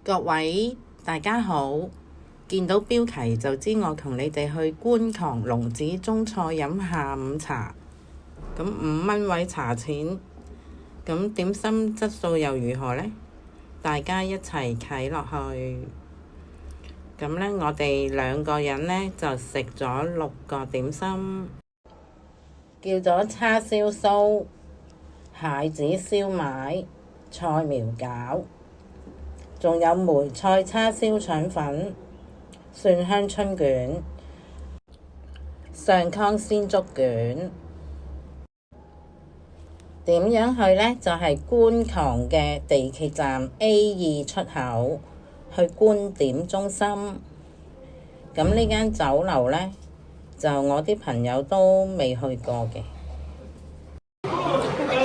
各位大家好，見到標題就知我同你哋去觀塘龍子中菜飲下午茶。咁5蚊位茶錢，咁點心質素又如何呢？大家一齊睇落去。咁呢，我哋2個人呢就食咗6個點心，叫咗叉燒酥、蟹子燒賣、菜苗餃，仲有梅菜叉燒腸粉、蒜香春卷、上湯鮮竹卷。點樣去呢？就係觀塘嘅地鐵站 A2 出口去觀點中心。咁呢間酒樓呢，就我啲朋友都未去過嘅。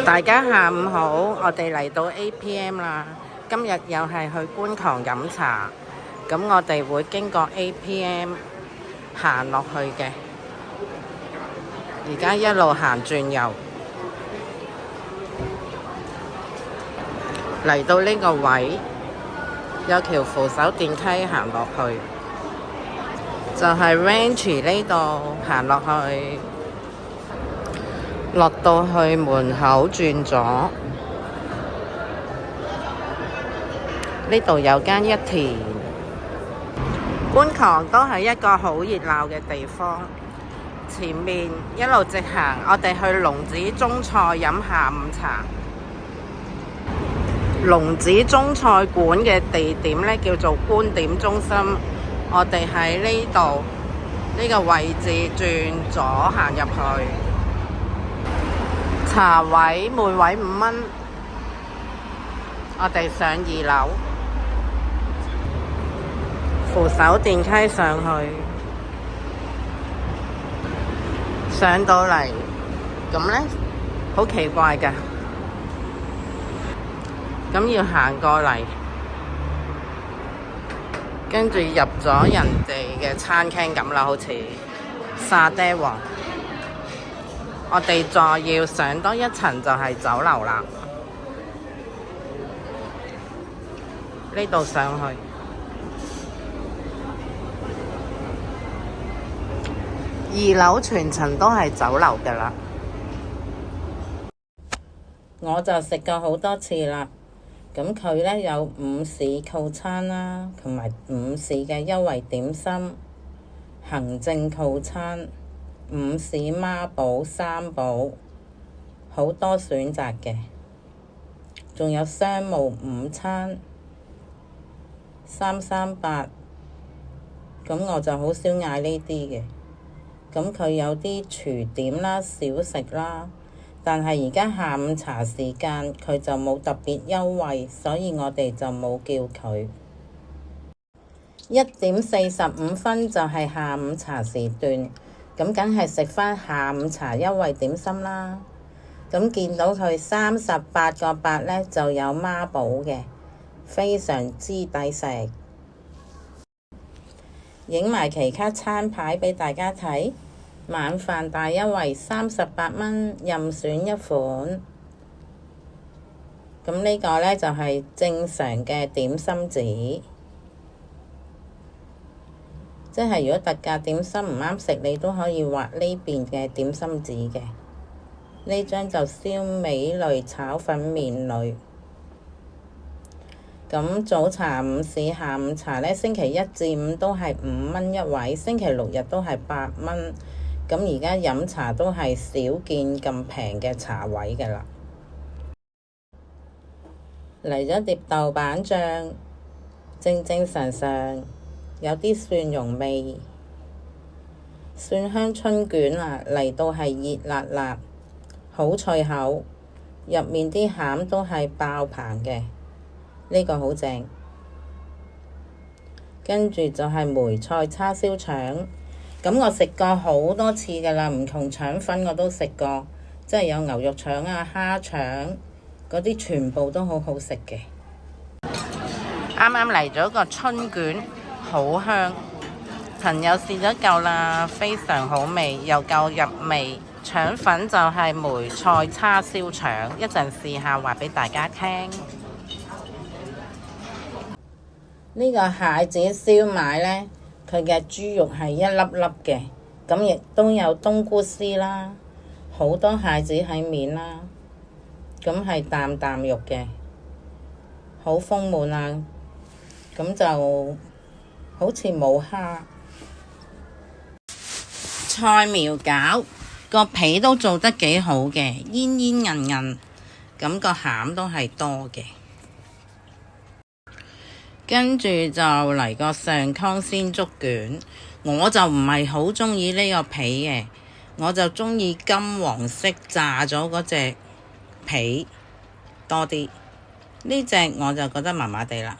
大家下午好，我哋嚟到 APM 啦。今日又係去觀塘飲茶，咁我哋會經過 APM 行落去嘅。而家一路行轉右，嚟到呢個位有條扶手電梯行落去，就係 Ranch 呢度行落去，落到去門口轉左，呢度有間一田。觀塘都係一個好熱鬧嘅地方。前面一路直行，我哋去龍子中菜飲下午茶。龍子中菜館嘅地點呢，叫做觀點中心，我哋喺呢度呢個位置轉左行入去。茶位每位5蚊，我哋上2樓，扶手電梯上去，上到嚟，咁呢，好奇怪㗎。咁要行過嚟，跟住入咗人哋嘅餐廳咁啦，好似沙爹王。我哋再要上多一層就係酒樓啦。呢度上去2樓全層都係酒樓㗎啦。我就食過好多次啦。咁佢呢有午市套餐啦，同埋午市嘅優惠點心、行政套餐、午市孖寶、3寶，好多選擇嘅。仲有商務午餐338，咁我就好少嗌呢啲嘅。咁佢有啲廚點啦、小食啦。但係而家下午茶時間，佢就冇特別優惠，所以我哋就冇叫佢。1點45分就係下午茶時段，咁梗係食返下午茶優惠點心啦。咁見到佢38個8呢，就有孖寶嘅，非常之抵食。影埋其他餐牌俾大家睇。晚飯大優惠38蚊，任選一款。咁呢個呢，就係正常嘅點心紙，即係如果特價點心唔啱食，你都可以畫呢邊嘅點心紙嘅。呢張就燒味類炒粉麵類。咁早茶、午市、下午茶呢，星期1至5都係5蚊一位，星期6日都係8蚊。咁而家飲茶都係少見咁平嘅茶位㗎啦。嚟咗碟豆瓣醬，正正常常，有啲蒜蓉味。蒜香春卷啊，嚟到係熱辣辣，好脆口，入面啲餡都係爆棚嘅，呢個好正。跟住就係梅菜叉燒腸。咁我食過好多次㗎啦，唔同腸粉我都食過，即係有牛肉腸啊、蝦腸嗰啲，全部都好好食嘅。啱啱嚟咗個春卷，好香，朋友試咗夠啦，非常好味，又夠入味。腸粉就係梅菜叉燒腸，一陣試下話俾大家聽。呢個蟹子燒賣呢，佢嘅豬肉係一粒粒嘅，咁亦都有冬菇絲啦，好多蟹子喺面啦，咁係啖啖肉嘅，好豐滿啊！咁就好似冇蝦。菜苗餃個皮都做得幾好嘅，煙煙韌韌，咁個餡都係多嘅。跟住就嚟個上湯鮮竹卷，我就唔係好鍾意呢個皮嘅，我就鍾意金黃色炸咗嗰隻皮多啲，呢隻我就覺得麻麻地啦。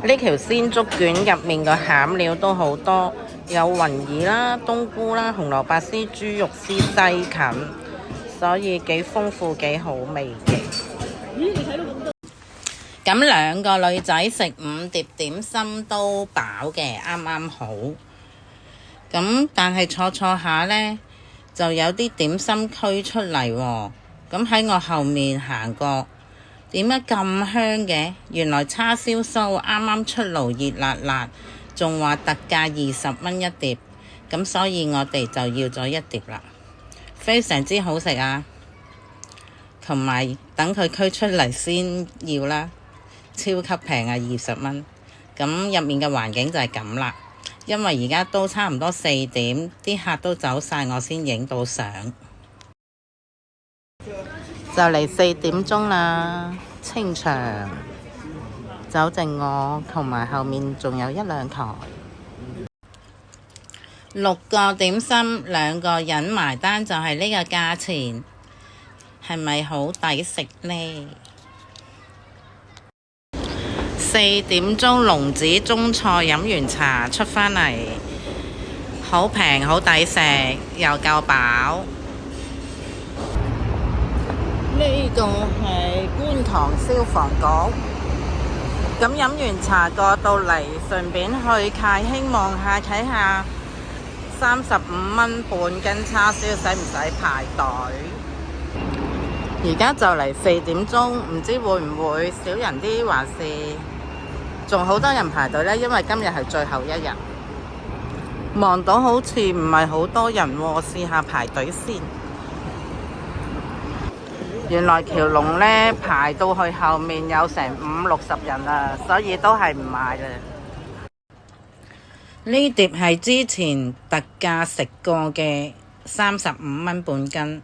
呢條鮮竹卷入面個餡料都好多，有雲耳啦、冬菇啦、紅蘿蔔絲、豬肉絲、西芹，所以幾豐富幾好味嘅。咦，你睇到咁多？咁兩個女仔食5碟點心都飽嘅，啱啱好。咁但係坐下呢，就有啲點心區出嚟喎。咁喺我後面行過。點解咁香嘅？原來叉燒酥啱啱出爐，熱辣辣，仲話特價20蚊一碟，咁所以我哋就要咗一碟啦，非常之好食啊！同埋等佢推出嚟先要啦，超級平啊，20蚊。咁入面嘅環境就係咁啦，因為而家都差唔多4點，啲客都走晒，我先影到相。就嚟4點鐘啦，清場，走剩我同埋後面仲有1-2台，6個點心2個人埋單就係呢個價錢，係咪好抵食呢？4點鐘龍子中菜飲完茶出返嚟，好平好抵食又夠飽。呢個係觀塘消防局，咁飲完茶過到嚟，順便去太興望下睇下35蚊半斤叉燒使唔使排隊？而家就嚟4點鐘，唔知會唔會少人啲，還是仲好多人排隊呢？因為今日係最後一日，望到好似唔係好多人喎，試下排隊先。原來條龍呢排到去後面有成50-60人啦，所以都係唔買啦。呢碟係之前特價食過嘅35蚊半斤，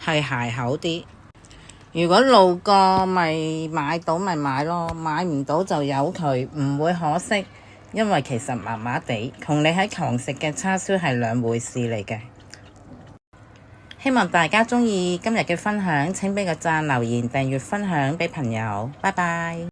係鞋口啲。如果路過咪買到咪買咯，買唔到就由佢，唔會可惜，因為其實麻麻地，同你喺堂食嘅叉燒係兩回事嚟嘅。希望大家鍾意今日嘅分享，請俾個讚、留言、訂閱、分享俾朋友，拜拜。